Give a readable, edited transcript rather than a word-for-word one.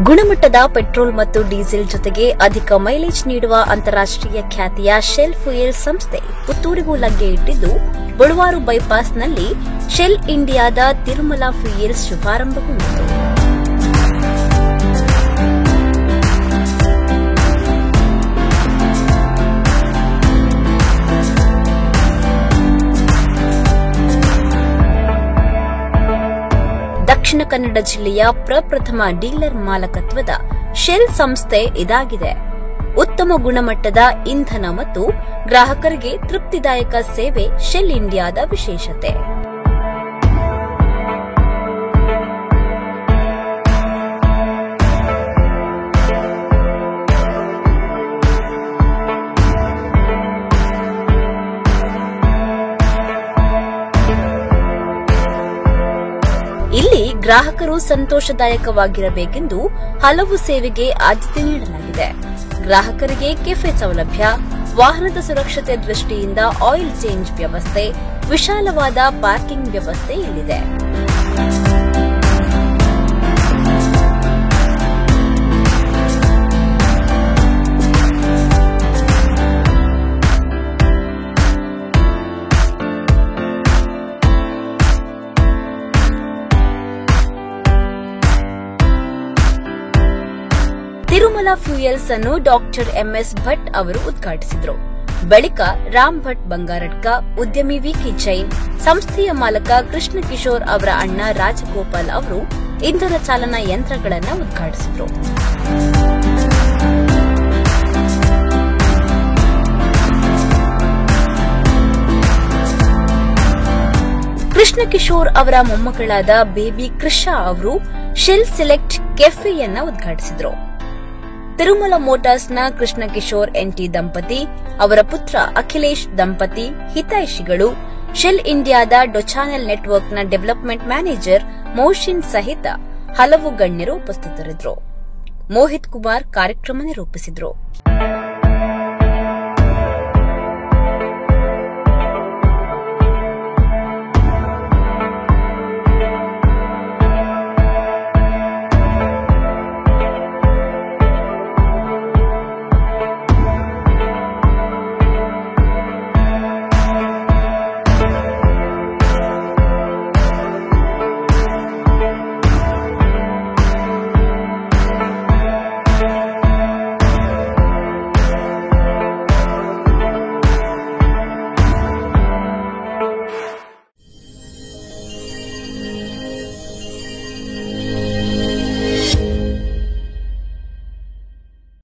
ಗುಣಮಟ್ಟದ ಪೆಟ್ರೋಲ್ ಮತ್ತು ಡೀಸೆಲ್ ಜೊತೆಗೆ ಅಧಿಕ ಮೈಲೇಜ್ ನೀಡುವ ಅಂತಾರಾಷ್ಟ್ರೀಯ ಖ್ಯಾತಿಯ ಶೆಲ್ ಫ್ಯೂಯಲ್ ಸಂಸ್ಥೆ ಪುತ್ತೂರಿಗೂ ಲಗ್ಗೆ ಇಟ್ಟಿದ್ದು, ಬಳುವಾರು ಬೈಪಾಸ್ನಲ್ಲಿ ಶೆಲ್ ಇಂಡಿಯಾದ ತಿರುಮಲ ಫ್ಯೂಯಲ್ಸ್ ಶುಭಾರಂಭಗೊಂಡಿತು. ದಕ್ಷಿಣ ಕನ್ನಡ ಜಿಲ್ಲೆಯ ಪ್ರಪ್ರಥಮ ಡೀಲರ್ ಮಾಲಕತ್ವದ ಶೆಲ್ ಸಂಸ್ಥೆ ಇದಾಗಿದೆ. ಉತ್ತಮ ಗುಣಮಟ್ಟದ ಇಂಧನ ಮತ್ತು ಗ್ರಾಹಕರಿಗೆ ತೃಪ್ತಿದಾಯಕ ಸೇವೆ ಶೆಲ್ ಇಂಡಿಯಾದ ವಿಶೇಷತೆ. ಇಲ್ಲಿ ಗ್ರಾಹಕರು ಸಂತೋಷದಾಯಕವಾಗಿರಬೇಕೆಂದು ಹಲವು ಸೇವೆಗೆ ಆದ್ಯತೆ ನೀಡಲಾಗಿದೆ. ಗ್ರಾಹಕರಿಗೆ ಕೆಫೆ ಸೌಲಭ್ಯ, ವಾಹನದ ಸುರಕ್ಷತೆ ದೃಷ್ಟಿಯಿಂದ ಆಯಿಲ್ ಚೇಂಜ್ ವ್ಯವಸ್ಥೆ, ವಿಶಾಲವಾದ ಪಾರ್ಕಿಂಗ್ ವ್ಯವಸ್ಥೆ ಇಲ್ಲಿದೆ. ತಿರುಮಲ ಫ್ಯೂಯಲ್ಸ್ ಅನ್ನು ಡಾಕ್ಟರ್ ಎಂಎಸ್ ಭಟ್ ಅವರು ಉದ್ಘಾಟಿಸಿದರು. ಬಳಿಕ ರಾಮ್ ಭಟ್ ಬಂಗಾರಡ್ಕ, ಉದ್ಯಮಿ ವಿಕೆ ಜೈನ್, ಸಂಸ್ಥೆಯ ಮಾಲಕ ಕೃಷ್ಣ ಕಿಶೋರ್ ಅವರ ಅಣ್ಣ ರಾಜಗೋಪಾಲ್ ಅವರು ಇಂಧನ ಚಾಲನಾ ಯಂತ್ರಗಳನ್ನು ಉದ್ಘಾಟಿಸಿದರು. ಕೃಷ್ಣ ಕಿಶೋರ್ ಅವರ ಮೊಮ್ಮಕ್ಕಳಾದ ಬೇಬಿ ಕೃಷಾ ಅವರು ಶೆಲ್ ಸೆಲೆಕ್ಟ್ ಕೆಫೆಯನ್ನ ಉದ್ಘಾಟಿಸಿದರು. ತಿರುಮಲ ಮೋಟಾರ್ಸ್ನ ಕೃಷ್ಣ ಕಿಶೋರ್ ಎನ್ಟಿ ದಂಪತಿ, ಅವರ ಪುತ್ರ ಅಖಿಲೇಶ್ ದಂಪತಿ ಹಿತೈಷಿಗಳು, ಶೆಲ್ ಇಂಡಿಯಾದ ಡೊಚಾನೆಲ್ ನೆಟ್ವರ್ಕ್ನ ಡೆವಲಪ್ಮೆಂಟ್ ಮ್ಯಾನೇಜರ್ ಮೋಶಿನ್ ಸಹಿತ ಹಲವು ಗಣ್ಯರು ಉಪಸ್ಥಿತರಿದ್ದರು. ಮೋಹಿತ್ ಕುಮಾರ್ ಕಾರ್ಯಕ್ರಮ ನಿರೂಪಿಸಿದರು.